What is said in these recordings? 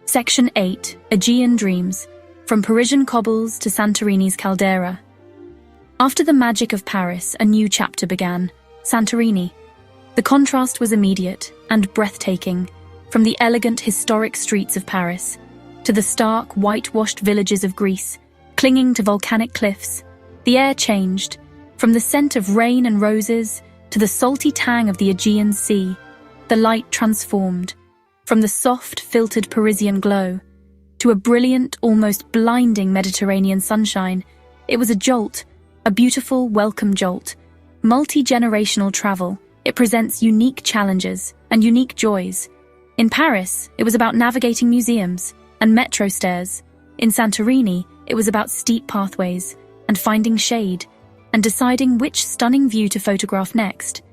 Section 8. Aegean Dreams. From Parisian cobbles to Santorini's caldera. After the magic of Paris, a new chapter began. Santorini. The contrast was immediate and breathtaking, from the elegant historic streets of Paris to the stark, whitewashed villages of Greece, clinging to volcanic cliffs. The air changed, from the scent of rain and roses to the salty tang of the Aegean Sea. The light transformed, from the soft, filtered Parisian glow to a brilliant, almost blinding Mediterranean sunshine. It was a jolt, a beautiful, welcome jolt. Multi-generational travel, it presents unique challenges and unique joys. In Paris, it was about navigating museums and metro stairs. In Santorini, it was about steep pathways and finding shade and deciding which stunning view to photograph next.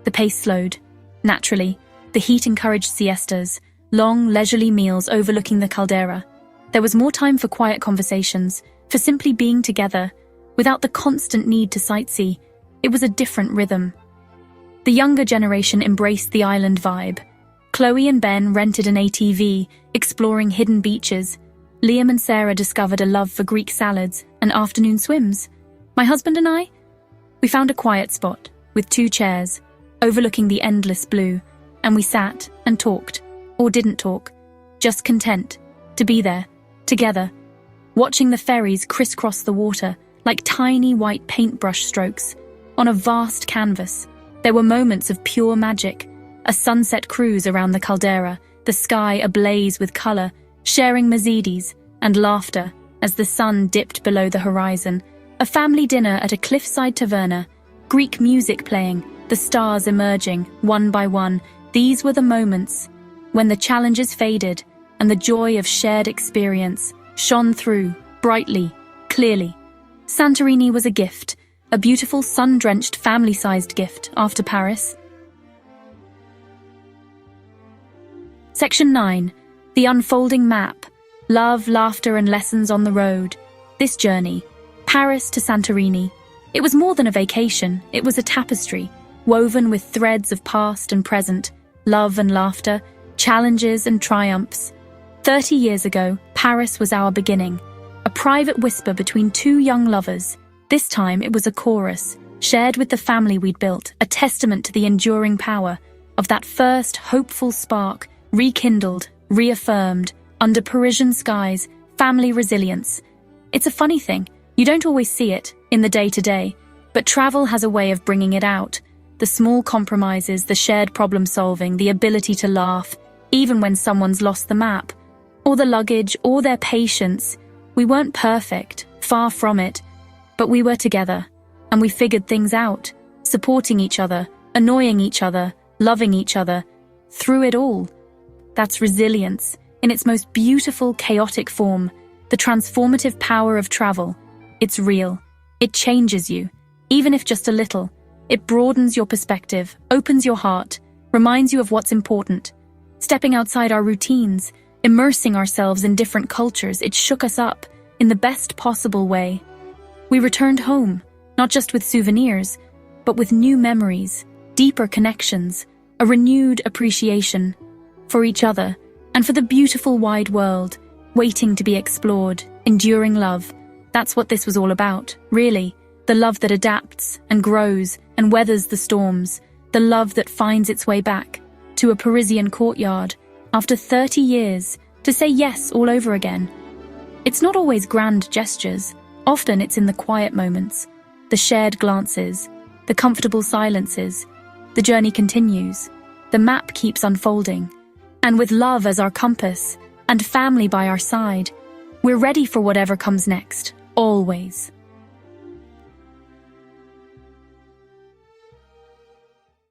The pace slowed. Naturally, the heat encouraged siestas, long, leisurely meals overlooking the caldera. There was more time for quiet conversations, for simply being together, without the constant need to sightsee. It was a different rhythm. The younger generation embraced the island vibe. Chloe and Ben rented an ATV, exploring hidden beaches. Liam and Sarah discovered a love for Greek salads and afternoon swims. My husband and I? We found a quiet spot, with 2 chairs, overlooking the endless blue, and we sat and talked, or didn't talk, just content to be there, together, watching the ferries crisscross the water like tiny white paintbrush strokes on a vast canvas. There were moments of pure magic, a sunset cruise around the caldera, the sky ablaze with color, sharing Mercedes and laughter as the sun dipped below the horizon, a family dinner at a cliffside taverna, Greek music playing, the stars emerging one by one. These were the moments when the challenges faded and the joy of shared experience shone through, brightly, clearly. Santorini was a gift, a beautiful sun-drenched family-sized gift after Paris. Section 9. The Unfolding Map. Love, laughter and lessons on the road. This journey, Paris to Santorini. It was more than a vacation, it was a tapestry, woven with threads of past and present, love and laughter, challenges and triumphs. 30 years ago, Paris was our beginning, a private whisper between 2 young lovers. This time it was a chorus, shared with the family we'd built, a testament to the enduring power of that first hopeful spark, rekindled, reaffirmed, under Parisian skies, family resilience. It's a funny thing, you don't always see it in the day-to-day, but travel has a way of bringing it out. The small compromises, the shared problem-solving, the ability to laugh, even when someone's lost the map, or the luggage, or their patience. We weren't perfect, far from it, but we were together, and we figured things out, supporting each other, annoying each other, loving each other, through it all. That's resilience, in its most beautiful, chaotic form, the transformative power of travel. It's real. It changes you, even if just a little. It broadens your perspective, opens your heart, reminds you of what's important. Stepping outside our routines, immersing ourselves in different cultures, it shook us up in the best possible way. We returned home, not just with souvenirs, but with new memories, deeper connections, a renewed appreciation for each other and for the beautiful wide world, waiting to be explored, enduring love. That's what this was all about, really. The love that adapts and grows and weathers the storms, the love that finds its way back to a Parisian courtyard after 30 years to say yes all over again. It's not always grand gestures, often it's in the quiet moments, the shared glances, the comfortable silences. The journey continues, the map keeps unfolding, and with love as our compass and family by our side, we're ready for whatever comes next, always.